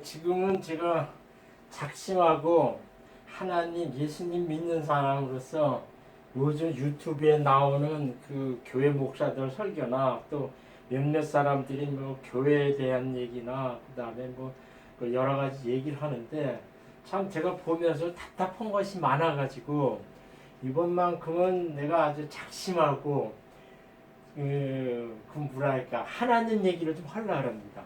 지금은 제가 작심하고 하나님, 예수님 믿는 사람으로서 요즘 유튜브에 나오는 그 교회 목사들 설교나 또 몇몇 사람들이 뭐 교회에 대한 얘기나 그다음에 뭐 여러 가지 얘기를 하는데 참 제가 보면서 답답한 것이 많아가지고 이번만큼은 내가 아주 작심하고 그 뭐랄까 하나님 얘기를 좀 하려고 합니다.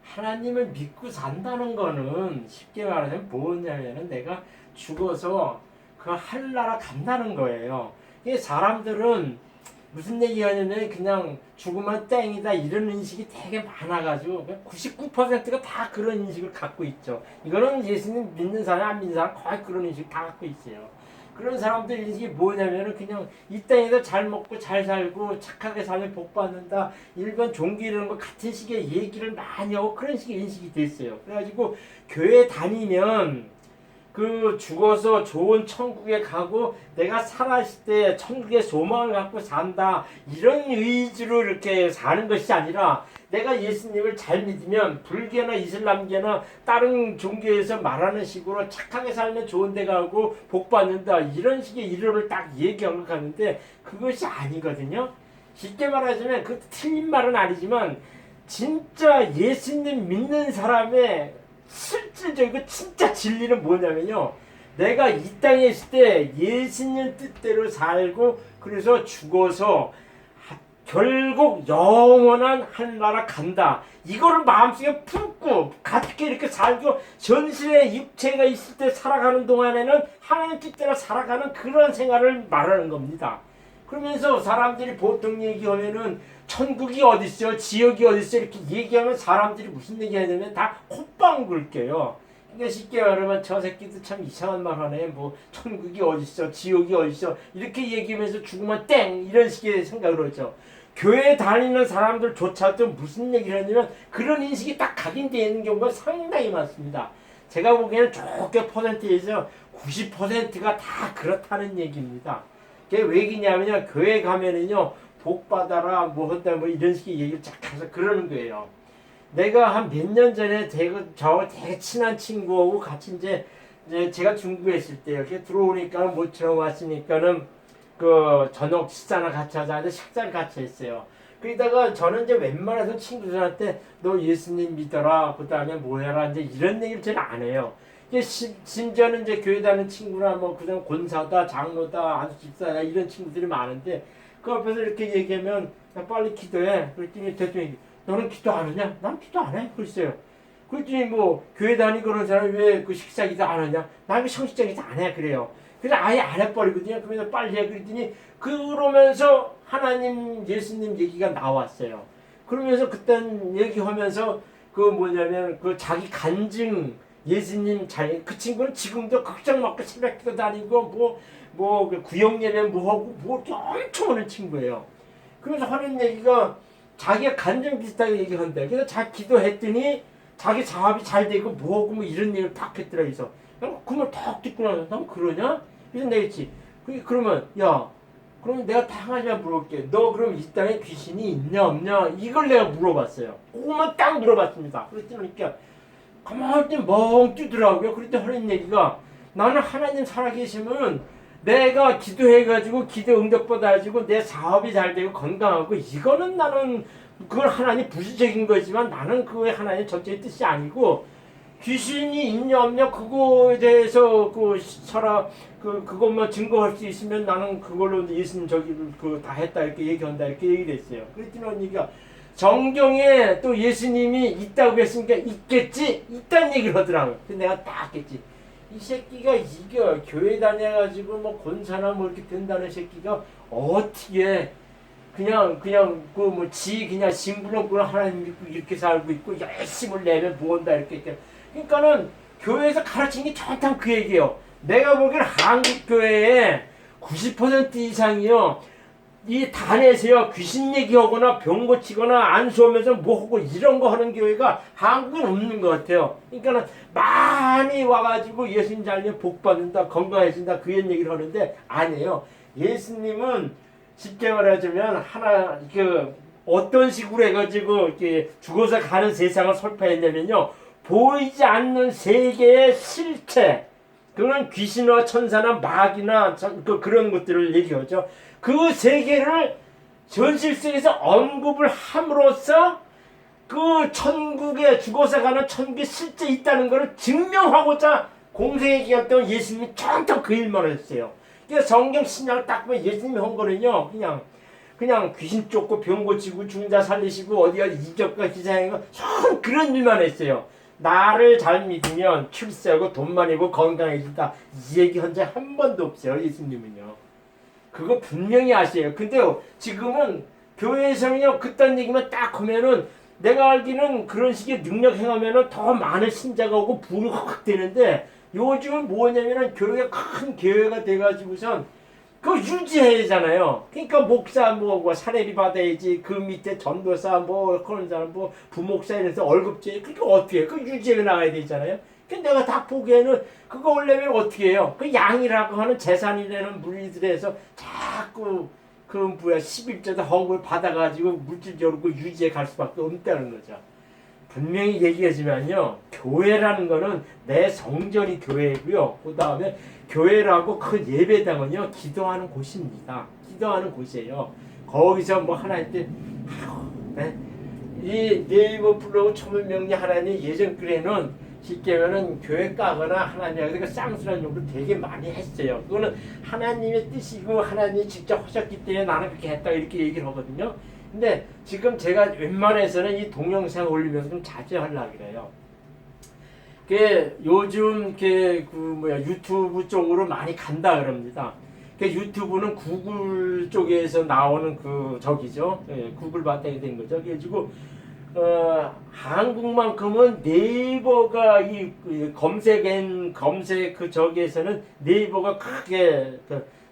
하나님을 믿고 산다는 거는 쉽게 말하면 뭐냐면은 내가 죽어서 그 하늘나라 간다는 거예요. 이게 사람들은 무슨 얘기하냐면 그냥 죽으면 땡이다 이런 인식이 되게 많아가지고 99%가 다 그런 인식을 갖고 있죠. 이거는 예수님 믿는 사람 안 믿는 사람 거의 그런 인식 다 갖고 있어요. 그런 사람들 인식이 뭐냐면은 그냥 이 땅에서 잘 먹고 잘 살고 착하게 살면 복 받는다. 일반 종교 이런 거 같은 식의 얘기를 많이 하고 그런 식의 인식이 됐어요. 그래가지고 교회 다니면 그 죽어서 좋은 천국에 가고 내가 살아있을 때 천국의 소망을 갖고 산다 이런 의지로 이렇게 사는 것이 아니라 내가 예수님을 잘 믿으면 불교나 이슬람교나 다른 종교에서 말하는 식으로 착하게 살면 좋은 데 가고 복 받는다 이런 식의 이론을 딱 얘기하는 것 같은데 그것이 아니거든요. 쉽게 말하자면 그 틀린 말은 아니지만 진짜 예수님 믿는 사람의 실질적이고 진짜 진리는 뭐냐면요. 내가 이 땅에 있을 때 예수님 뜻대로 살고 그래서 죽어서 결국 영원한 하늘나라 간다. 이거를 마음속에 품고 가볍게 이렇게 살고 전신의 육체가 있을 때 살아가는 동안에는 하나님 뜻대로 살아가는 그런 생활을 말하는 겁니다. 그러면서 사람들이 보통 얘기하면은 천국이 어딨어 지옥이 어딨어 이렇게 얘기하면 사람들이 무슨 얘기하냐면 다 콧방 긁게요. 그러니까 쉽게 말하면 저 새끼도 참 이상한 말 하네. 뭐 천국이 어딨어 지옥이 어딨어 이렇게 얘기하면서 죽으면 땡 이런 식의 생각을 하죠. 교회 다니는 사람들조차도 무슨 얘기를 하냐면 그런 인식이 딱 각인되어 있는 경우가 상당히 많습니다. 제가 보기에는 좋게 퍼센트에서 90%가 다 그렇다는 얘기입니다. 그게 왜 그러냐면요. 교회 가면은요. 복 받아라 뭐 한다 뭐 이런 식의 얘기를 쫙 해서 그러는 거예요. 내가 한 몇 년 전에 저 되게 친한 친구하고 같이 이제 제가 중국에 있을 때 이렇게 들어오니까 모처럼 왔으니까는 그 저녁 식사나 같이 하자 해서 식사를 같이 했어요. 그러다가 저는 이제 웬만해서 친구들한테 너 예수님 믿어라 그 다음에 뭐 해라 이제 이런 얘기를 잘 안 해요. 이제 심지어는 이제 교회 다니는 친구나 뭐 그냥 권사다 장로다 아주 집사다 이런 친구들이 많은데 그 앞에서 이렇게 얘기하면 나 빨리 기도해. 그랬더니 대통령이 너는 기도 안 하냐? 난 기도 안 해. 그랬어요. 그랬더니 뭐 교회 다니고 그런 사람이 왜 그 식사 기도 안 하냐? 난 그 성식자 기도 안 해. 그래요. 그래서 아예 안 해버리거든요. 그러면서 빨리 해. 그랬더니 그러면서 하나님 예수님 얘기가 나왔어요. 그러면서 그땐 얘기하면서 그 뭐냐면 그 자기 간증 예수님 잘 그 친구는 지금도 걱정 먹고 새벽기도 다니고 뭐 구역 예배 뭐 하고 뭐 엄청 하는 친구예요. 그러면서 하는 얘기가 자기가 간증 비슷하게 얘기한대. 그래서 자기 기도했더니 자기 사업이 잘 되고 뭐하고 뭐 이런 얘기를 탁 했더라. 그래서 그 말 탁 듣고 나서 난 그러냐? 그래서 내가 했지. 그러면 야 그러면 내가 딱 하나 물어볼게. 너 그럼 이 땅에 귀신이 있냐 없냐? 이걸 내가 물어봤어요. 그것만 딱 물어봤습니다. 그랬더니 가만히 멍 뜨더라고요. 그랬더니 하는 얘기가 나는 하나님 살아계시면 내가 기도해가지고 기도 응답받아가지고 내 사업이 잘 되고 건강하고 이거는 나는 그건 하나님 부수적인 거지만 나는 그게 하나님 전체의 뜻이 아니고 귀신이 있냐 없냐 그거에 대해서 그것만 증거할 수 있으면 나는 그걸로 예수님 그 다 했다 이렇게 얘기한다 이렇게 얘기를 했어요. 그랬더니 언니가 성경에 또 예수님이 있다고 했으니까 있겠지 있다는 얘기를 하더라고요. 그래서 내가 딱 했지. 이 새끼가 이겨 교회 다녀가지고 뭐 권사나 뭐 이렇게 된다는 새끼가 어떻게 그냥 그 뭐 지 그냥 심부름꾼 하나님 믿고 이렇게 살고 있고 열심을 내면 뭐한다 이렇게 그러니까는 교회에서 가르치는 게 정확한 그 얘기예요. 내가 보기엔 한국 교회에 90% 이상이요 이 단에서요 귀신 얘기하거나 병 고치거나 안수하면서 뭐하고 이런 거 하는 교회가 한국은 없는 것 같아요. 그러니까는 많이 와가지고 예수님 잘면 복 받는다 건강해진다 그런 얘기를 하는데 아니에요. 예수님은 쉽게 말하자면 어떤 식으로 해가지고 이렇게 죽어서 가는 세상을 설파했냐면요 보이지 않는 세계의 실체, 그건 귀신과 천사나 마귀나 그런 것들을 얘기하죠. 그 세계를 현실 속에서 언급을 함으로써 그 천국에 죽어서 가는 천국에 실제 있다는 것을 증명하고자 공생의 기간 동안 예수님이 전통 그 일만 했어요. 그러니까 성경 신약을 딱 보면 예수님이 한 거는요, 그냥 귀신 쫓고 병 고치고 죽은 자 살리시고 어디가 이적과 기사행고 그런 일만 했어요. 나를 잘 믿으면 출세하고 돈 많이 벌고 건강해진다, 이 얘기 한 적 한 번도 없어요. 예수님은요. 그거 분명히 아세요. 근데 지금은 교회에서는요, 그딴 얘기만 딱 하면은 내가 알기는 그런 식의 능력 행하면은 더 많은 신자가 오고 부가 확 되는데, 요즘은 뭐냐면은 교회가 큰 교회가 돼가지고선 그거 유지해야 되잖아요. 그러니까 목사 뭐 사례비 받아야지, 그 밑에 전도사 뭐 그런 사람 뭐 부목사 이래서 월급제, 그러니까 어떻게 해? 그 유지해 나가야 되잖아요. 근데 내가 다 보기에는 그거 올려면 어떻게 해요? 그 양이라고 하는 재산이라는 물리들에서 자꾸 그 11조도 헌금을 받아가지고 물질적으로 그 유지해 갈 수밖에 없다는 거죠. 분명히 얘기하지만요, 교회라는 거는 내 성전이 교회고요. 그 다음에 교회라고 그 예배당은요, 기도하는 곳입니다. 기도하는 곳이에요. 거기서 뭐 하나님 때, 네? 이 네이버 블로그 초문명리 하나님 예전 글에는 쉽게 말하면 교회 까거나 하나님하고 그 쌍수라는 용도 되게 많이 했어요. 그거는 하나님의 뜻이고 하나님이 직접 하셨기 때문에 나는 그렇게 했다, 이렇게 얘기를 하거든요. 근데 지금 제가 웬만해서는 이 동영상 올리면서 좀 자주 하려고 그래요. 요즘 유튜브 쪽으로 많이 간다 그럽니다. 유튜브는 구글 쪽에서 나오는 저기죠. 구글 바탕이 된 거죠. 그래가지고 한국만큼은 네이버가 검색 저기에서는 네이버가 크게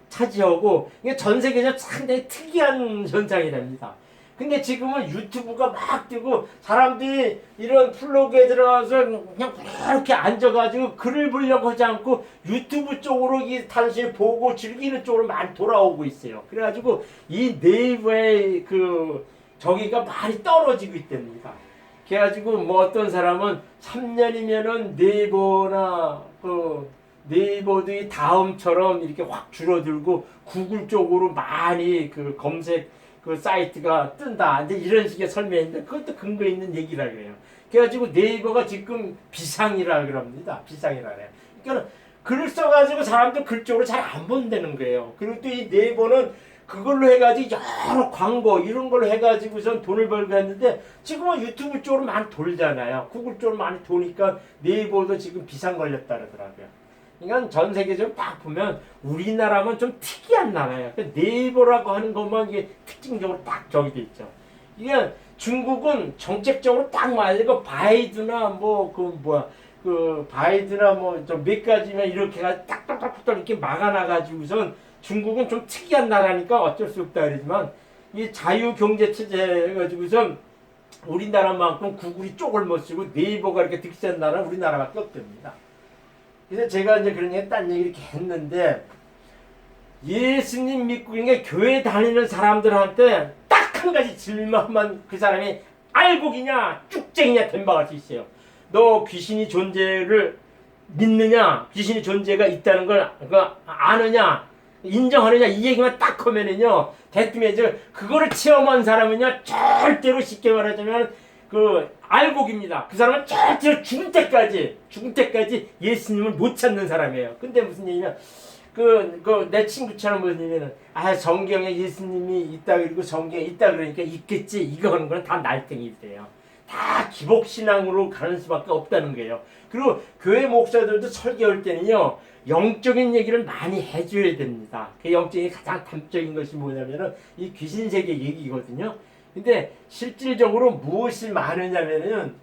차지하고, 이게 전 세계적으로 상당히 특이한 현상이랍니다. 근데 지금은 유튜브가 막 뜨고 사람들이 이런 플로그에 들어가서 그냥 이렇게 앉아가지고 글을 보려고 하지 않고 유튜브 쪽으로 단순히 보고 즐기는 쪽으로 많이 돌아오고 있어요. 그래가지고 이 네이버의 저기가 많이 떨어지고 있답니다. 그래가지고 뭐 어떤 사람은 3년이면은 네이버나 네이버도 다음처럼 이렇게 확 줄어들고 구글 쪽으로 많이 검색 사이트가 뜬다, 이제 이런 식의 설명인데, 그것도 근거 있는 얘기라 그래요. 그래가지고 네이버가 지금 비상이라 그럽니다. 비상이라 그래요. 그러니까 글을 써가지고 사람들 글 쪽으로 잘 안 본다는 거예요. 그리고 또 이 네이버는 그걸로 해가지고 여러 광고 이런 걸로 해가지고선 돈을 벌고 했는데, 지금은 유튜브 쪽으로 많이 돌잖아요. 구글 쪽으로 많이 도니까 네이버도 지금 비상 걸렸다 그러더라고요. 그러니까 전 세계적으로 딱 보면 우리나라만 좀 특이한 나라예요. 네이버라고 하는 것만 이게 특징적으로 딱 저기 돼 있죠. 이게 중국은 정책적으로 딱 말이고 바이든이나 바이든이나 좀 몇 가지만 이렇게 딱딱딱딱 이렇게 막아놔가지고선, 중국은 좀 특이한 나라니까 어쩔 수 없다 그러지만, 이 자유경제 체제 해가지고선 우리나라만큼 구글이 쪽을 못 쓰고 네이버가 이렇게 득세한 나라는 우리나라밖에 없답니다. 그래서 제가 이제 그런 얘기, 딴 얘기 이렇게 했는데, 예수님 믿고 그러니까 교회 다니는 사람들한테 딱 한 가지 질문만 그 사람이 알곡이냐 쭉쟁이냐 된박할 수 있어요. 너 귀신이 존재를 믿느냐, 귀신이 존재가 있다는 걸 아느냐, 인정하느냐, 이 얘기만 딱 하면은요, 대뜸에 그거를 체험한 사람은요, 절대로 쉽게 말하자면 알곡입니다. 그 사람은 절대로 죽을 때까지 예수님을 못 찾는 사람이에요. 근데 무슨 얘기냐, 내 친구처럼 무슨 얘기냐면, 성경에 예수님이 있다 그러고 성경에 있다 그러니까 있겠지, 이거 하는 건 다 날땡이세요. 다 기복신앙으로 가는 수밖에 없다는 거예요. 그리고 교회 목사들도 설교할 때는요, 영적인 얘기를 많이 해줘야 됩니다. 그 영적인 가장 담적인 것이 뭐냐면은 이 귀신세계 얘기거든요. 근데 실질적으로 무엇이 많으냐면은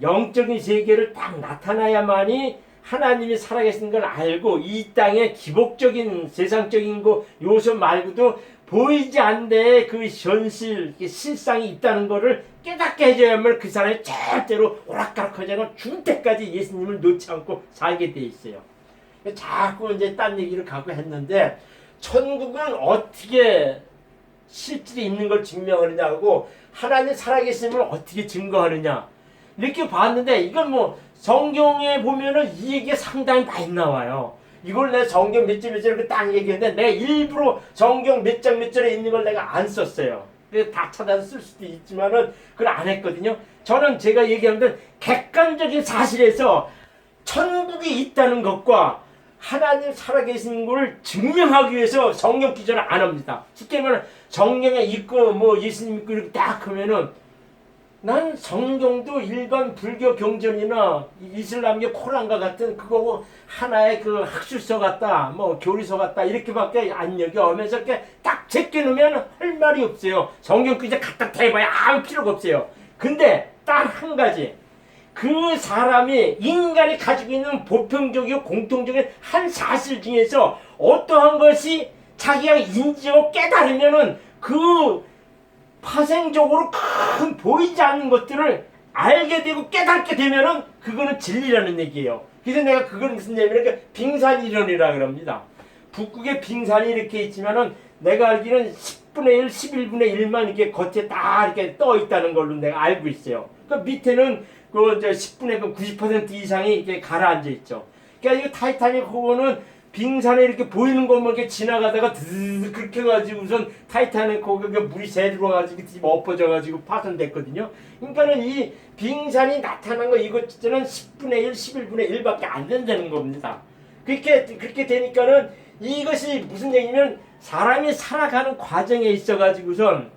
영적인 세계를 딱 나타나야만이 하나님이 살아계신 걸 알고, 이 땅에 기복적인 세상적인 요소 말고도 보이지 않는 현실, 실상이 있다는 것을 깨닫게 해줘야만 그 사람이 절대로 오락가락하지 않고 죽을 때까지 예수님을 놓지 않고 살게 돼 있어요. 자꾸 이제 딴 얘기를 갖고 했는데, 천국은 어떻게 실질이 있는 걸 증명하느냐고, 하나님 살아계심을 어떻게 증거하느냐. 이렇게 봤는데 이건 뭐 성경에 보면은 이 얘기가 상당히 많이 나와요. 이걸 내가 성경 몇 절 몇 절 이렇게 딱 얘기했는데 내가 일부러 성경 몇 장 몇 절에 있는 걸 내가 안 썼어요. 다 찾아서 쓸 수도 있지만은 그걸 안 했거든요. 저는 제가 얘기하는 객관적인 사실에서 천국이 있다는 것과 하나님 살아계신 걸 증명하기 위해서 성경 기전을 안 합니다. 쉽게 말하면 성경에 있고 뭐 예수님 믿고 이렇게 딱 하면은 난 성경도 일반 불교 경전이나 이슬람교 코란과 같은 그거 하나의 그 학술서 같다, 뭐 교리서 같다 이렇게밖에 안 여겨면서 이렇게 딱 제껴놓으면 할 말이 없어요. 성경 그저 갖다 대봐야 아무 필요가 없어요. 근데 딱 한 가지, 그 사람이 인간이 가지고 있는 보편적이고 공통적인 한 사실 중에서 어떠한 것이 자기가 인지하고 깨달으면은 그 파생적으로 큰 보이지 않는 것들을 알게 되고 깨닫게 되면은 그거는 진리라는 얘기예요. 그래서 내가 그건 무슨 얘기냐면 빙산이론이라 그럽니다. 북극에 빙산이 이렇게 있지만은 내가 알기로는 10분의 1, 11분의 1만 이렇게 겉에 다 이렇게 떠 있다는 걸로 내가 알고 있어요. 그 밑에는 그 이제 10분의 90% 이상이 이렇게 가라앉아 있죠. 그러니까 이 타이타닉 호는 빙산에 이렇게 보이는 것만 이렇게 지나가다가 드르르 그렇게 해가지고 우선 타이타닉 호가 물이 새 들어와가지고 뒤집어 엎어져가지고 파손됐거든요. 그러니까는 이 빙산이 나타난 거 이거 진짜는 10분의 1, 11분의 1밖에 안 된다는 겁니다. 그렇게 되니까는 이것이 무슨 얘기냐면 사람이 살아가는 과정에 있어가지고선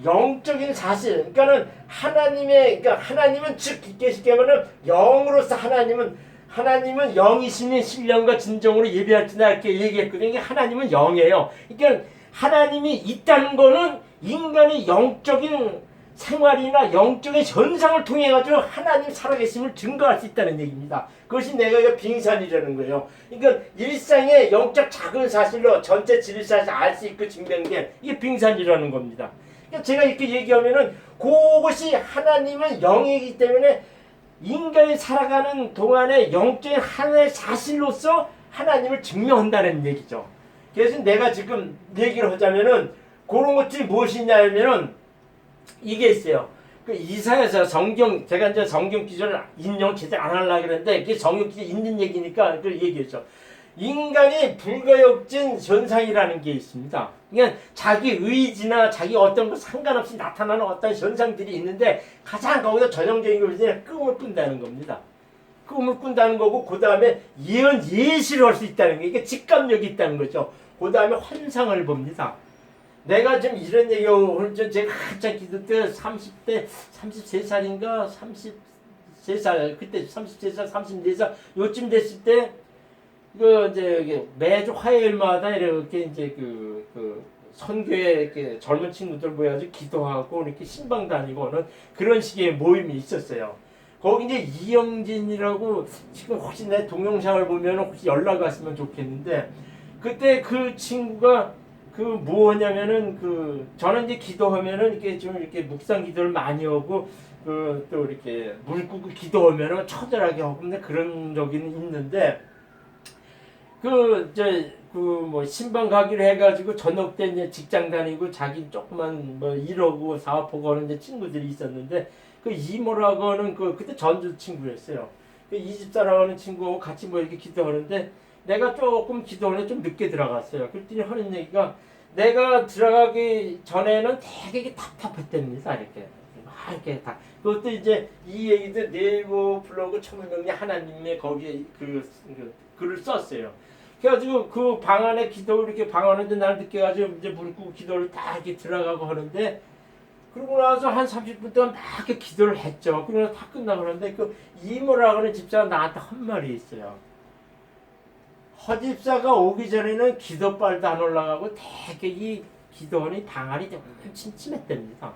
영적인 사실, 그러니까는 그러니까 하나님은 즉 쉽게 말하면 영으로서 하나님은 영이시니 신령과 진정으로 예배할지나 이렇게 얘기했거든요. 하나님은 영이에요. 그러니까 하나님이 있다는 거는 인간이 영적인 생활이나 영적인 현상을 통해 가지고 하나님 살아계심을 증거할 수 있다는 얘기입니다. 그것이 내가 빙산이라는 거예요. 그러니까 일상의 영적 작은 사실로 전체 진리사실 알 수 있고 증명된 이게 빙산이라는 겁니다. 그러니까 제가 이렇게 얘기하면은 그것이 하나님은 영이기 때문에 인간이 살아가는 동안에 영적인 하나의 사실로서 하나님을 증명한다는 얘기죠. 그래서 내가 지금 얘기를 하자면은 그런 것들이 무엇이냐면은 이게 있어요. 그 이사야서 성경, 제가 이제 성경 기준을 인용 제대로 안 하려고 그랬는데 이게 성경 기준 있는 얘기니까 그 얘기했죠. 인간이 불가역진 현상이라는 게 있습니다. 그러니까 자기 의지나 자기 어떤 거 상관없이 나타나는 어떤 현상들이 있는데 가장 거기서 전형적인 것이 꿈을 꾼다는 겁니다. 꿈을 꾼다는 거고 그 다음에 예시를 할 수 있다는 게 이게 직감력이 있다는 거죠. 그 다음에 환상을 봅니다. 내가 좀 이런 얘기를 제가 한참 기도 때 30대 33살인가 33살 그때 33살 34살 요쯤 됐을 때 그 이제 매주 화요일마다 이렇게 이제 그 선교회 이렇게 젊은 친구들 모여가지고 기도하고 이렇게 신방 다니고 하는 그런 식의 모임이 있었어요. 거기 이제 이영진이라고 지금 혹시 내 동영상을 보면 혹시 연락 왔으면 좋겠는데 그때 그 친구가 그 뭐냐면은 그 저는 이제 기도하면은 이렇게 좀 이렇게 묵상 기도를 많이 하고 그 또 이렇게 물 끄고 기도하면은 처절하게 하고 근데 그런 적이 있는데 그 뭐 신방 가기로 해가지고 저녁 때 이제 직장 다니고 자기 조그만 뭐 일하고 사업하고 하는 이제 친구들이 있었는데 그 이모라고 하는 그때 전주 친구였어요. 그 이집사라고 하는 친구하고 같이 뭐 이렇게 기도하는데 내가 조금 기도원에 좀 늦게 들어갔어요. 그랬더니 하는 얘기가 내가 들어가기 전에는 되게 답답했답니다. 이렇게 막 이렇게 다. 그것도 이제 이 얘기도 네이버 블로그 천문명리 하나님의 거기에 그 글을 썼어요. 그래가지고 그 방 안에 기도 이렇게 방 안에 날 늦게 가지고 이제 무릎 꿇고 기도를 딱 이렇게 들어가고 하는데 그러고 나서 한 30분 동안 막 이렇게 기도를 했죠. 그러고 다 끝나고 그러는데 그 이모라고 하는 집사가 나한테 한 말이 있어요. 허집사가 오기 전에는 기도빨도 안 올라가고 되게 이 기도원이 방안이 좀 침침했답니다.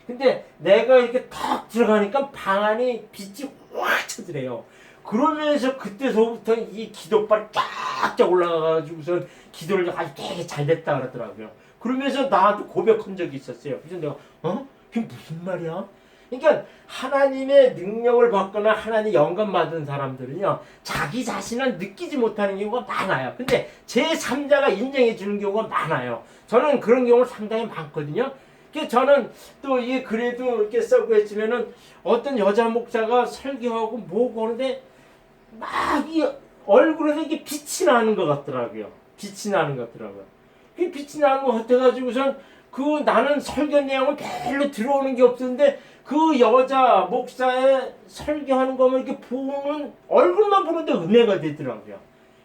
근데 내가 이렇게 탁 들어가니까 방안이 빛이 확 쳐들어요. 그러면서 그때서부터 이 기도빨이 쫙쫙 올라가가지고서 기도를 아주 되게 잘 됐다 그러더라고요. 그러면서 나한테 고백한 적이 있었어요. 그래서 내가 그게 무슨 말이야? 그러니까 하나님의 능력을 받거나 하나님 영감 받은 사람들은요 자기 자신을 느끼지 못하는 경우가 많아요. 근데 제3자가 인정해 주는 경우가 많아요. 저는 그런 경우가 상당히 많거든요. 저는 또 이게 그래도 이렇게 써고 했지만은 어떤 여자 목사가 설교하고 뭐고 하는데 막 이 얼굴에서 이게 빛이 나는 것 같더라고요. 빛이 나는 것 같더라고요. 그 빛이 나는 것 같아가지고선 그 나는 설교 내용은 별로 들어오는 게 없었는데 그 여자 목사의 설교하는 거면 이렇게 보는 얼굴만 보는데 은혜가 되더라고요.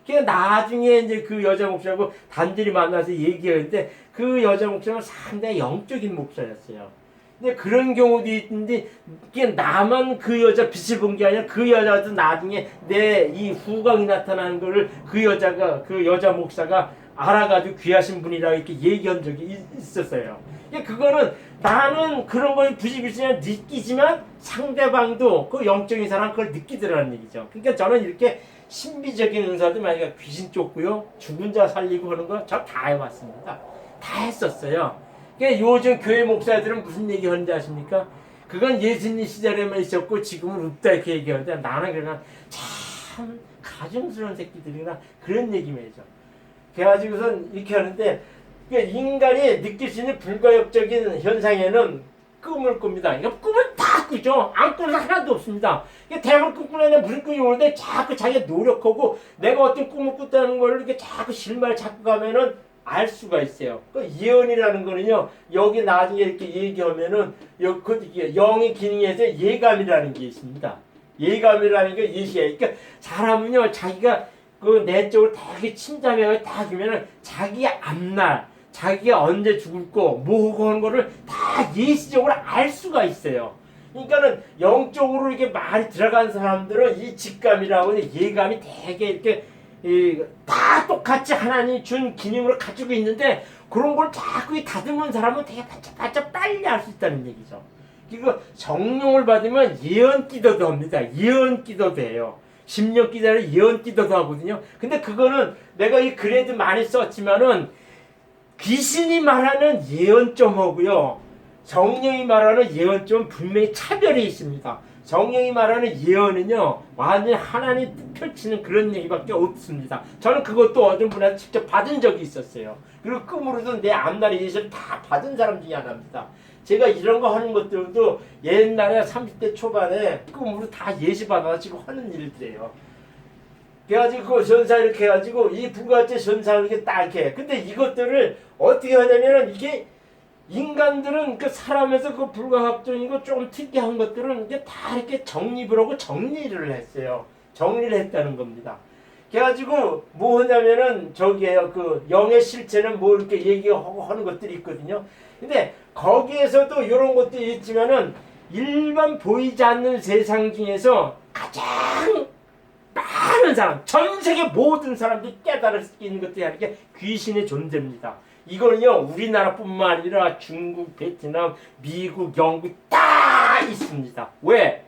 그래서 나중에 이제 그 여자 목사하고 단둘이 만나서 얘기했는데 그 여자 목사는 상당히 영적인 목사였어요. 근데 그런 경우도 있는데 이게 나만 그 여자 빛을 본 게 아니라 그 여자도 나중에 내 이 후광이 나타나는 거를 그 여자 목사가 알아가지고 귀하신 분이라 이렇게 얘기한 적이 있었어요. 그거는 나는 그런 걸 부지불지나 느끼지만 상대방도 그 영적인 사람 그걸 느끼더라는 얘기죠. 그러니까 저는 이렇게 신비적인 은사도 만약에 귀신 쫓고요, 죽은 자 살리고 하는 거 저 다 해봤습니다. 다 했었어요. 그러니까 요즘 교회 목사들은 무슨 얘기 하는지 아십니까? 그건 예수님 시절에만 있었고 지금은 없다 이렇게 얘기하는데 나는 그냥 참 가증스러운 새끼들이나 그런 얘기만 해줘. 그래가지고선 이렇게 하는데 인간이 느낄 수 있는 불가역적인 현상에는 꿈을 꿉니다. 그러니까 꿈을 다 꾸죠. 안 꾸는 하나도 없습니다. 대부분 꿈꾸는 무슨 꿈이 오는데 자꾸 자기가 노력하고 내가 어떤 꿈을 꿨다는 걸 이렇게 자꾸 실마리를 잡고 가면은 알 수가 있어요. 그 예언이라는 거는요, 여기 나중에 이렇게 얘기하면은 영의 기능에서 예감이라는 게 있습니다. 예감이라는 게 예시예요. 그러니까 사람은요, 자기가 그 내적으로 되게 침잠해서 다 그러면은 자기 앞날, 자기가 언제 죽을 거, 뭐 하는 거를 다 예시적으로 알 수가 있어요. 그러니까는 영적으로 이렇게 많이 들어간 사람들은 이 직감이라고 하는 예감이 되게 이렇게 다 똑같이 하나님이 준 기능을 가지고 있는데 그런 걸 자꾸 다듬은 사람은 되게 바짝바짝 빨리 알 수 있다는 얘기죠. 그리고 성령을 받으면 예언 기도도 합니다. 예언 기도도 해요. 심령 기도를 예언 기도도 하거든요. 근데 그거는 내가 이 글에도 많이 썼지만은 귀신이 말하는 예언점하고요, 성령이 말하는 예언점 분명히 차별이 있습니다. 성령이 말하는 예언은요, 완전히 하나님 펼치는 그런 얘기밖에 없습니다. 저는 그것도 어떤 분한테 직접 받은 적이 있었어요. 그리고 꿈으로도 내 앞날의 예시를 다 받은 사람 중에 하나입니다. 제가 이런 거 하는 것들도 옛날에 30대 초반에 꿈으로 다 예시 받아가지고 하는 일들이에요. 그래가지고 그 전사 이렇게 해가지고 이 부가째 전사를 이렇게 딱 이렇게. 근데 이것들을 어떻게 하냐면은 이게 인간들은 그 사람에서 그 불가학적이고 좀 특이한 것들은 이게 다 이렇게 정립을 하고 정리를 했어요. 정리를 했다는 겁니다. 그래가지고 뭐 하냐면은 저기에요. 그 영의 실체는 뭐 이렇게 얘기하고 하는 것들이 있거든요. 근데 거기에서도 이런 것들이 있지만은 일반 보이지 않는 세상 중에서 가장 많은 사람, 전 세계 모든 사람들이 깨달을 수 있는 것들이 이렇게 귀신의 존재입니다. 이거는요, 우리나라뿐만 아니라 중국, 베트남, 미국, 영국 다 있습니다. 왜?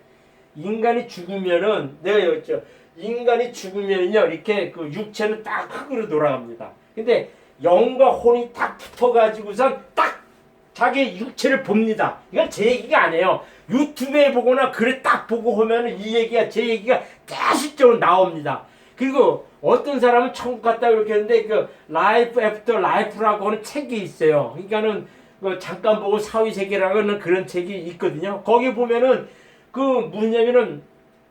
인간이 죽으면은, 내가 여쭤, 인간이 죽으면요, 이렇게 그 육체는 딱 흙으로 돌아갑니다. 근데 영과 혼이 딱 붙어가지고선 딱 자기 육체를 봅니다. 이건 제 얘기가 아니에요. 유튜브에 보거나 글에 딱 보고 하면 이 얘기가, 제 얘기가 대실적으로 나옵니다. 그리고 어떤 사람은 천국 갔다 이렇게 했는데 그 라이프 애프터 라이프라고 하는 책이 있어요. 그러니까는 그 잠깐 보고 사후세계라고 하는 그런 책이 있거든요. 거기 보면은 그 뭐냐면은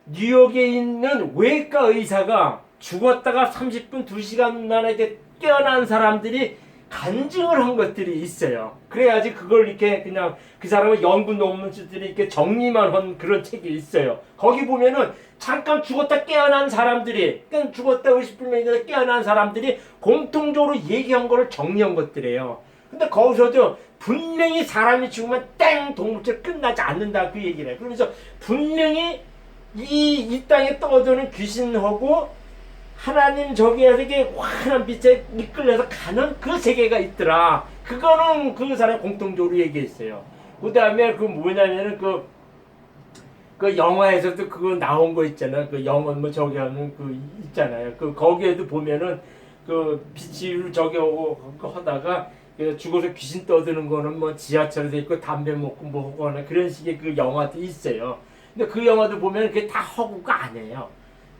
뉴욕에 있는 외과 의사가 죽었다가 30분 2시간 만에 깨어난 사람들이 간증을 한 것들이 있어요. 그래야지 그걸 이렇게 그냥 그 사람의 연구 논문들이 이렇게 정리만 한 그런 책이 있어요. 거기 보면은 잠깐 죽었다 깨어난 사람들이, 그러니까 죽었다 50분 만에 깨어난 사람들이 공통적으로 얘기한 거를 정리한 것들이에요. 근데 거기서도 분명히 사람이 죽으면 땡 동물처럼 끝나지 않는다 그 얘기를 해요. 그러면서 분명히 이 땅에 떠도는 귀신하고 하나님 저기에서 이게 환한 빛에 이끌려서 가는 그 세계가 있더라. 그거는 그 사람 공통적으로 얘기했어요. 그 다음에 그 뭐냐면은 그 영화에서도 그거 나온 거 있잖아요. 그 영원 뭐 저기 하는 그 있잖아요. 그 거기에도 보면은 그 빛이 저기 오고 하다가 죽어서 귀신 떠드는 거는 뭐 지하철에서 있고 담배 먹고 뭐 하고 하는 그런 식의 그 영화도 있어요. 근데 그 영화도 보면 그게 다 허구가 아니에요.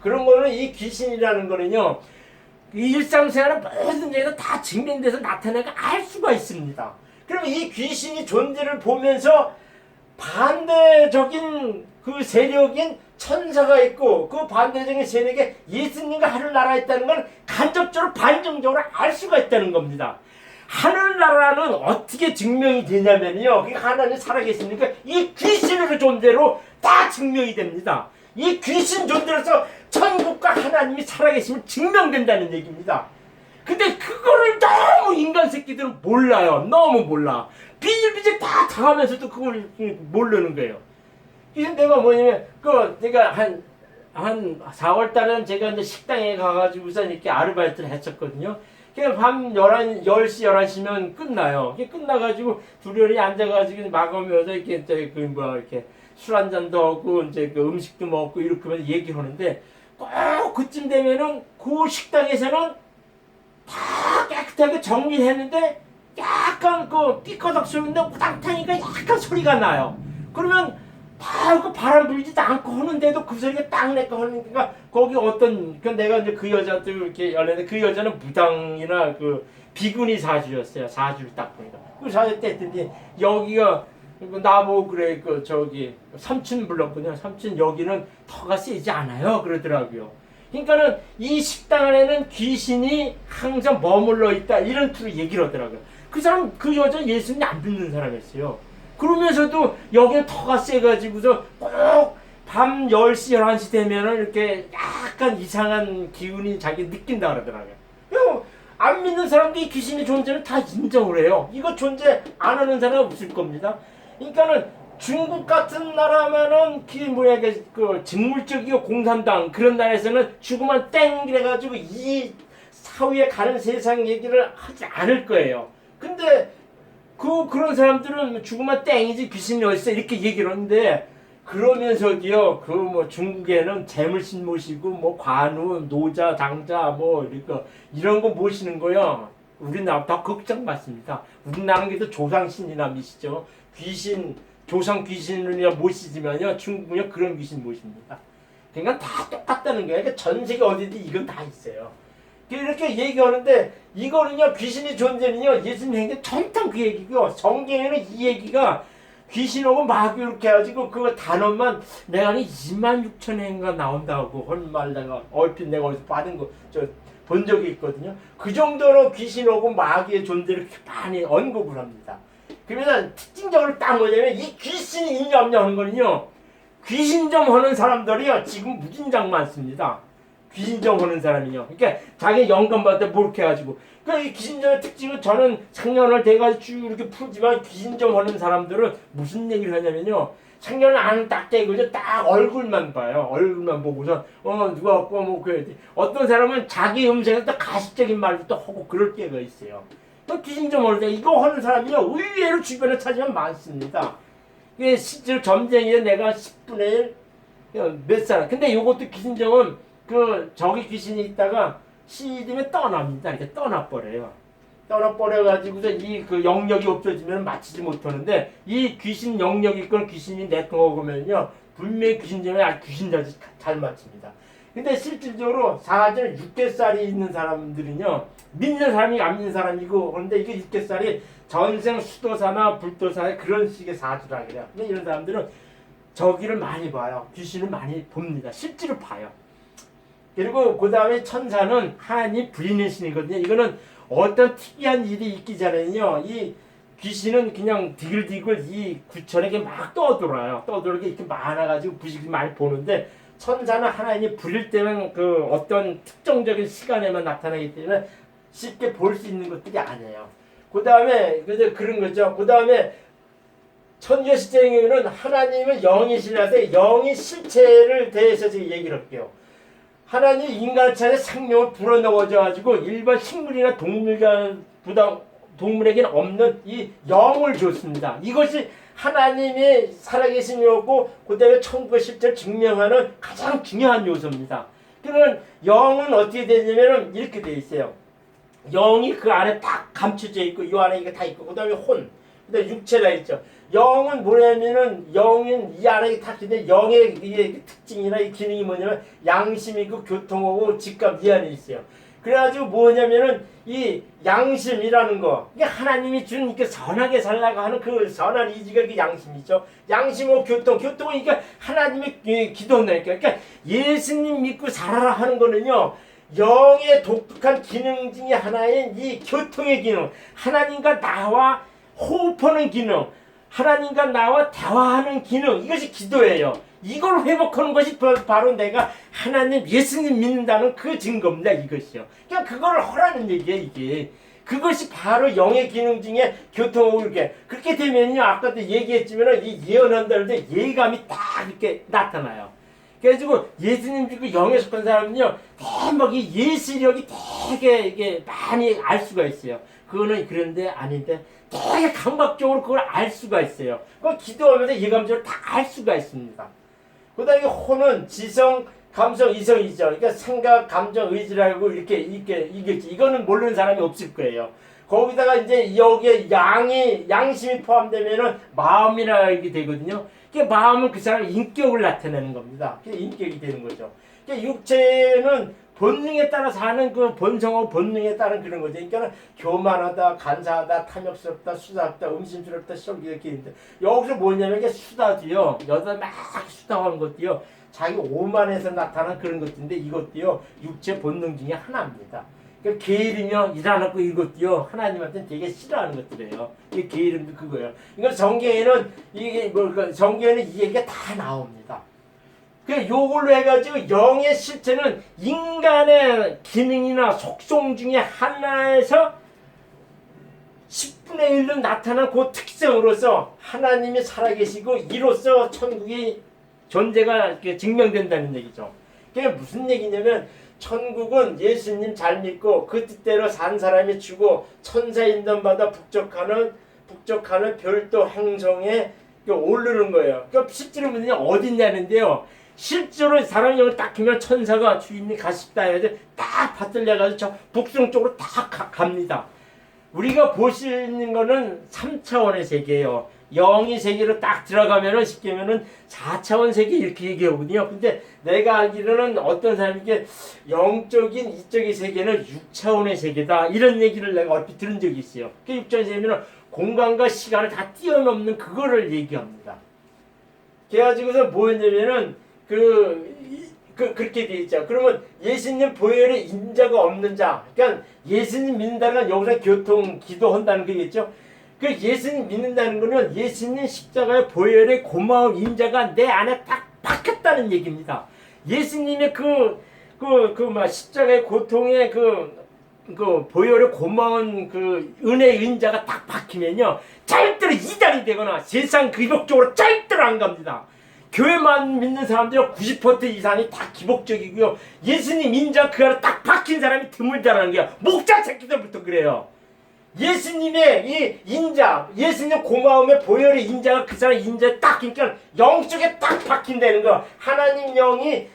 그런 거는 이 귀신이라는 거는요, 일상생활의 모든 데서 다 증명돼서 나타나가 알 수가 있습니다. 그럼 이 귀신이 존재를 보면서 반대적인 그 세력인 천사가 있고 그 반대적인 세력에 예수님과 하늘나라에 있다는 건 간접적으로 반증적으로 알 수가 있다는 겁니다. 하늘나라는 어떻게 증명이 되냐면요, 하나님 살아계시니까 이 귀신의 존재로 다 증명이 됩니다. 이 귀신 존재로서 천국과 하나님이 살아계심을 증명된다는 얘기입니다. 근데 그거를 너무 인간 새끼들은 몰라요. 너무 몰라. 비질비질 다 당하면서도 그걸 모르는 거예요. 그래서 내가 뭐냐면, 내가 한 4월 달에는 제가 이제 식당에 가가지고서 이렇게 아르바이트를 했었거든요. 그냥 밤 10시, 11시면 끝나요. 끝나가지고 둘이 앉아가지고 마감하면서 이렇게, 이렇게 술 한잔도 하고, 이제 그 음식도 먹고 이렇게 하면서 얘기하는데, 꼭 그쯤 되면은 그 식당에서는 다 깨끗하게 정리했는데, 약간 삐꺼덕 소리인데 우당탕이가 약간 소리가 나요. 그러면 다 그 바람 불지도 않고 하는데도 그 소리가 딱 내거 하니까 거기 어떤 내가 이제 그 여자도 이렇게 연애했는데 그 여자는 무당이나 비구니 사주였어요. 사주를 딱 보니까 그 사주 때 했더니 여기가 나보고 그래 삼촌 불렀거든요. 삼촌 여기는 터가 세지 않아요 그러더라고요. 그러니까는 이 식당 안에는 귀신이 항상 머물러 있다 이런 투로 얘기를 하더라고요. 그 여자 예수님 안 믿는 사람이었어요. 그러면서도 여기는 터가 세가지고서 꼭 밤 10시, 11시 되면은 이렇게 약간 이상한 기운이 자기 느낀다 그러더라고요. 안 믿는 사람들이 귀신의 존재를 다 인정을 해요. 이거 존재 안 하는 사람은 없을 겁니다. 그러니까는 중국 같은 나라면은 직물적이고 공산당 그런 나라에서는 죽으면 땡 이래가지고 이 사후에 가는 세상 얘기를 하지 않을 거예요. 근데 그런 사람들은 죽으면 땡이지 귀신이 어딨어 이렇게 얘기를 하는데 그러면서도요 중국에는 재물신 모시고 관우 노자 장자 이런 거 모시는 거요. 우리나라 다 걱정 받습니다. 우리나라는 더 조상신이나 미시죠. 귀신 조상 귀신을 모시지만요 중국은요 그런 귀신 모십니다. 그러니까 다 똑같다는 거예요. 그러니까 전 세계 어디든 이건 다 있어요. 이렇게 얘기하는데 이거는요 귀신의 존재는요 예수님 행전 전통 그 얘기고 성경에는 이 얘기가 귀신하고 마귀 이렇게 해가지고 그 단어만 내가 한 26,000회인가 나온다고 헐말 내가 얼핏 내가 어디서 받은 거 본 적이 있거든요. 그 정도로 귀신하고 마귀의 존재를 많이 언급을 합니다. 그러면 특징적으로 딱 뭐냐면 이 귀신이 있냐 없냐 하는 거는요 귀신점 하는 사람들이요 지금 무진장 많습니다. 귀신점 하는 사람이요. 그러니까 자기 영감 받을 때 몰켜가지고. 그러니까 이 귀신점의 특징은 저는 상년을 대가지고 쭉 이렇게 풀지만 귀신점 하는 사람들은 무슨 얘기를 하냐면요. 상년을 안 딱 대고 딱 얼굴만 봐요. 얼굴만 보고서 누가 왔고 어떤 사람은 자기 음색에서 또 가식적인 말도 또 하고 그럴 때가 있어요. 또 귀신점 하는 데 이거 하는 사람이요 의외로 주변에 찾으면 많습니다. 이게 실제로 점쟁이에 내가 10분의 1 몇 사람. 근데 요것도 귀신점은 저기 귀신이 있다가 시디면 떠납니다. 이렇게 떠나버려요. 떠나버려가지고서 영역이 없어지면 맞히지 못하는데 이 귀신 영역이 있건 귀신이 내통하면요 분명히 귀신점에 귀신같이 잘 맞춥니다. 근데 실질적으로 사실 6개살이 있는 사람들은요 믿는 사람이 안 믿는 사람이고 그런데 이게 6개살이 전생 수도사나 불도사의 그런 식의 사주라 그래요. 근데 이런 사람들은 저기를 많이 봐요. 귀신을 많이 봅니다. 실제로 봐요. 그리고 그 다음에 천사는 하나님 부리는 신이거든요. 이거는 어떤 특이한 일이 있기 전에는요, 이 귀신은 그냥 디글디글 이 구천에게 막 떠돌아요. 떠돌게 이렇게 많아가지고 부식이 많이 보는데 천사는 하나님이 부릴 때는 어떤 특정적인 시간에만 나타나기 때문에 쉽게 볼 수 있는 것들이 아니에요. 그 다음에 그런 거죠. 그 다음에 천녀 시대에는 하나님은 영이시라서 영이 실체를 대해서 지금 얘기를 할게요. 하나님 인간차에 생명을 불어넣어줘가지고 일반 식물이나 동물에게는 없는 이 영을 줬습니다. 이것이 하나님이 살아계심이었고 그 다음에 천국의 실체를 증명하는 가장 중요한 요소입니다. 그러면 영은 어떻게 되냐면 이렇게 되어 있어요. 영이 그 안에 딱 감춰져 있고 이 안에 이게 다 있고 그 다음에 그 다음에 육체가 있죠. 영은 뭐냐면은 영은 이 안에 다 있는데 영의 이 특징이나 이 기능이 뭐냐면 양심이고 교통하고 직감 이 안에 있어요. 그래가지고 뭐냐면은 이 양심이라는 거, 이게 하나님이 준 이렇게 선하게 살라고 하는 그 선한 의지가 그 양심이죠. 양심하고 교통은 이게 하나님의 기도한다니까. 그러니까 예수님 믿고 살아라 하는 거는요, 영의 독특한 기능 중에 하나인 이 교통의 기능, 하나님과 나와 호흡하는 기능, 하나님과 나와 대화하는 기능, 이것이 기도예요. 이걸 회복하는 것이 바로 내가 하나님 예수님 믿는다는 그 증거입니다. 이것이요. 그냥 그걸 하라는 얘기예요. 이게 그것이 바로 영의 기능 중에 교통하고 이렇게 그렇게 되면요, 아까도 얘기했지만은 이 예언한다 할 때 예감이 딱 이렇게 나타나요. 그래가지고 예수님 믿고 영에 속한 사람은요, 대박 이 예시력이 되게 이게 많이 알 수가 있어요. 그거는 그런데 아닌데 되게 감각적으로 그걸 알 수가 있어요. 그걸 기도하면서 예감적으로 다 알 수가 있습니다. 그 다음에 호는 지성, 감성, 이성이죠. 그러니까 생각, 감정, 의지라고 이렇게 이거는 모르는 사람이 없을 거예요. 거기다가 이제 여기에 양심이 포함되면은 마음이라 이게 되거든요. 그 마음은 그 사람의 인격을 나타내는 겁니다. 그게 인격이 되는 거죠. 그러니까 육체는 본능에 따라서 하는 그 본성하고 본능에 따른 그런 거죠. 그러니까 교만하다, 간사하다, 탐욕스럽다, 수다하다, 음심스럽다, 시험 이렇게 있는데 여기서 뭐냐면 이게 수다도요. 여자 막 수다하는 것도요. 자기 오만에서 나타난 그런 것인데 이것도요. 육체 본능 중에 하나입니다. 그러니까 게으르며 일하고 이것도요. 하나님한테는 되게 싫어하는 것들이에요. 이 게으름도 그거예요. 이건 성경에는 이게 성경에는 이 얘기가 다 나옵니다. 그 요걸로 해가지고 영의 실체는 인간의 기능이나 속성 중에 하나에서 10분의 1로 나타난 그 특성으로서 하나님이 살아계시고 이로써 천국의 존재가 증명된다는 얘기죠. 그게 무슨 얘기냐면 천국은 예수님 잘 믿고 그 뜻대로 산 사람이 주고 천사 인도받아 북적하는 별도 행성에 오르는 거예요. 그러니까 실제로 문제는 어딨냐는데요. 실제로 사람 영을 딱 키면 천사가 주인이 가십다 해야지 딱 받들려가지고 저 북성 쪽으로 딱 갑니다. 우리가 볼 수 있는 거는 3차원의 세계예요. 영의 세계로 딱 들어가면은 쉽게 하면은 4차원 세계 이렇게 얘기하거든요. 근데 내가 알기로는 어떤 사람에게 영적인 이쪽의 세계는 6차원의 세계다 이런 얘기를 내가 얼핏 들은 적이 있어요. 그 6차원의 세계는 공간과 시간을 다 뛰어넘는 그거를 얘기합니다. 그래가지고서 뭐였냐면은 그렇게 돼 있죠. 그러면 예수님 보혈에 인자가 없는 자, 그러니까 예수님 믿는다는 건 여기서 교통 기도한다는 거겠죠. 그 예수님 믿는다는 거는 예수님 십자가의 보혈의 고마운 인자가 내 안에 딱 박혔다는 얘기입니다. 예수님의 십자가의 고통의 보혈의 고마운 은혜의 인자가 딱 박히면요, 절대로 이단이 되거나 세상 기복적으로 절대로 안 갑니다. 교회만 믿는 사람들은 90% 이상이 다 기복적이고요. 예수님 인자 그 안에 딱 박힌 사람이 드물다라는 거야. 목자 새끼들부터 그래요. 예수님의 이 인자, 예수님 고마움의 보혈의 인자가 그 사람 인자에 딱 그러니까 영 속에 딱 박힌다는 거. 하나님 영이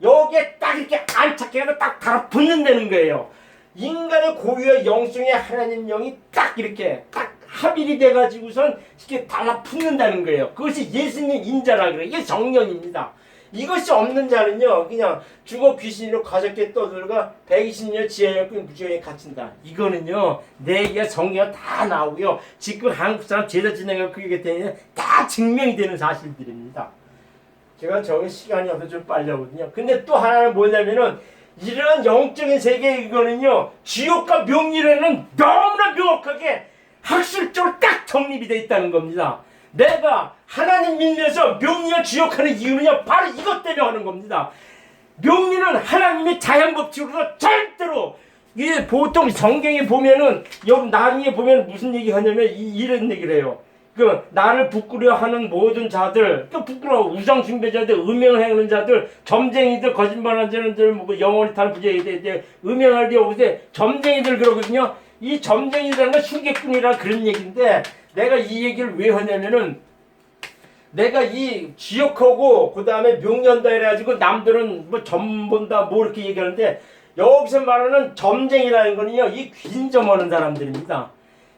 여기에 딱 이렇게 안착해서 딱 달아붙는다는 거예요. 인간의 고유의 영성에 하나님 영이 딱 이렇게 딱 합일이 돼가지고선 이렇게 달라붙는다는 거예요. 그것이 예수님 인자라 그래요. 이게 정령입니다. 이것이 없는 자는요, 그냥 죽어 귀신으로 가볍게 떠들어가 120년 지하에 무지하게 갇힌다. 이거는요, 내 얘기가 성경에 다 나오고요. 지금 한국 사람 제자 진행을 그게 되면 다 증명이 되는 사실들입니다. 제가 저기 시간이 없어서 좀 빨리 하거든요. 근데 또 하나는 뭐냐면은 이런 영적인 세계 이거는요, 지옥과 명리라는 너무나 명확하게 학술적으로 딱 정립이 되어 있다는 겁니다. 내가 하나님 믿으면서 명리와 지옥하는 이유는요, 바로 이것 때문에 하는 겁니다. 명리는 하나님의 자연법칙으로서 절대로, 이게 보통 성경에 보면은, 여기 나중에 보면 무슨 얘기 하냐면, 이런 얘기를 해요. 나를 부끄러워 하는 모든 자들, 부끄러워, 우상숭배자들, 음행을 행하는 자들, 점쟁이들, 거짓말하는 자들, 영원히 타는 부자이들, 음행할 때 오세, 점쟁이들 그러거든요. 이 점쟁이라는 건 흉객꾼이라 그런 얘기인데, 내가 이 얘기를 왜 하냐면은, 내가 이 지역하고 그 다음에 명년다 해가지고 남들은 점 본다 이렇게 얘기하는데, 여기서 말하는 점쟁이라는 거는요, 이 귀인점하는 사람들입니다.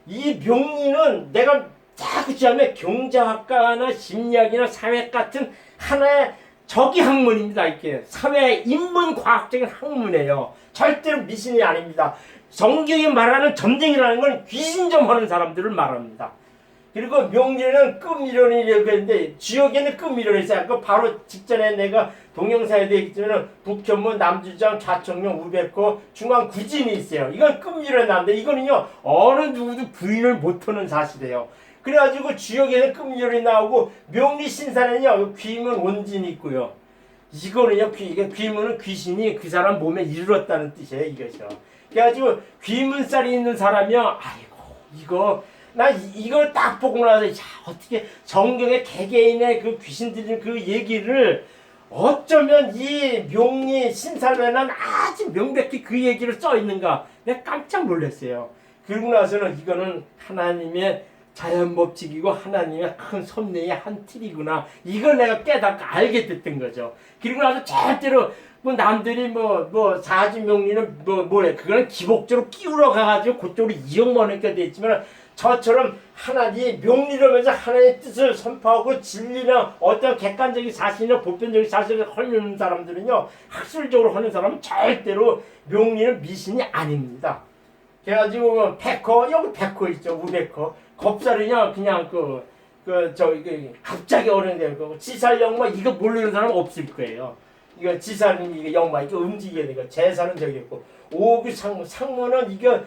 이 명리는 내가 자꾸 지하면 경제학과나 심리학이나 사회 같은 하나의 저기 학문입니다. 이게 사회 인문과학적인 학문이에요. 절대로 미신이 아닙니다. 성경이 말하는 점쟁이라는 건 귀신 좀 하는 사람들을 말합니다. 그리고 명리는 끝미련이라고 했는데 지역에는 끝미련이 있어요. 그 바로 직전에 내가 동영상에 되겠지만 북현무, 남주장, 좌청룡, 우백호, 중앙 구진이 있어요. 이건 끝미련이 나는데 이거는요 어느 누구도 부인을 못하는 사실이에요. 그래가지고 지역에는 끝미련이 나오고 명리신사는요 귀문 원진이 있고요. 이거는요 귀문은 귀신이 그 사람 몸에 이르렀다는 뜻이에요. 이것이요. 그래가지고 귀문살이 있는 사람이요. 아이고 이걸 딱 보고 나서 야 어떻게 성경의 개개인의 그 귀신 들린 그 얘기를 어쩌면 이 명리 신살면은 아주 명백히 그 얘기를 써 있는가 내가 깜짝 놀랐어요. 그러고 나서는 이거는 하나님의 자연 법칙이고 하나님의 큰 섭리의 한 틀이구나 이걸 내가 깨닫고 알게 됐던 거죠. 그리고 나서 절대로 뭐 남들이 사지 명리는 뭐래 그거는 기복적으로 끼우러 가가지고 그쪽으로 이용하니까 됐지만 저처럼 하나님 명리로면서 하나님의 뜻을 선포하고 진리나 어떤 객관적인 사실이나 보편적인 사실을 하는 사람들은요 학술적으로 하는 사람은 절대로 명리는 미신이 아닙니다. 그래가지고 백호 여기 백호 있죠 우백호 겁살이냐 그냥 갑자기 오는데 지살영마 이거 모르는 사람 없을 거예요. 이거 지살은 이거 영마 이거 움직여야 되고 제사는 저기 있고 오기 상모는 이거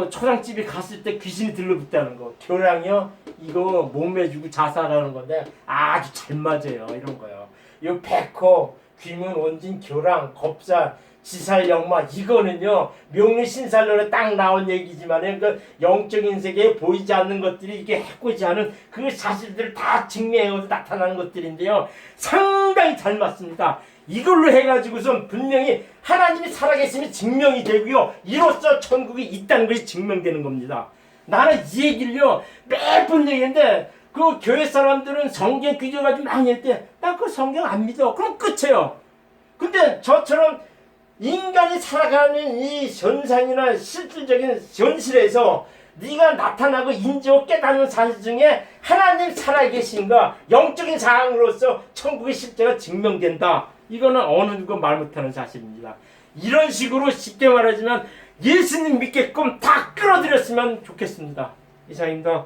초장집에 갔을 때 귀신이 들러붙다는 거 교량이요 이거 몸매 주고 자살하는 건데 아주 잘 맞아요 이런 거요. 이 백호 귀문 원진 교랑 겁살 지살 영마 이거는요 명리신살론에 딱 나온 얘기지만 그 영적인 세계에 보이지 않는 것들이 이게 해코지 않은 그 사실들을 다 증명해서 나타나는 것들인데요 상당히 잘 맞습니다. 이걸로 해가지고선 분명히 하나님이 살아계심이 증명이 되고요 이로써 천국이 있다는 것이 증명되는 겁니다. 나는 이 얘기를요 매번 얘기했는데 그 교회 사람들은 성경 귀져가지고 많이 했대. 나 그 성경 안 믿어. 그럼 끝이에요. 근데 저처럼 인간이 살아가는 이 현상이나 실질적인 현실에서 네가 나타나고 인지하고 깨닫는 사실 중에 하나님 살아계신가 영적인 사항으로서 천국의 실제가 증명된다. 이거는 어느 누가 말 못하는 사실입니다. 이런 식으로 쉽게 말하지만 예수님 믿게끔 다 끌어들였으면 좋겠습니다. 이상입니다.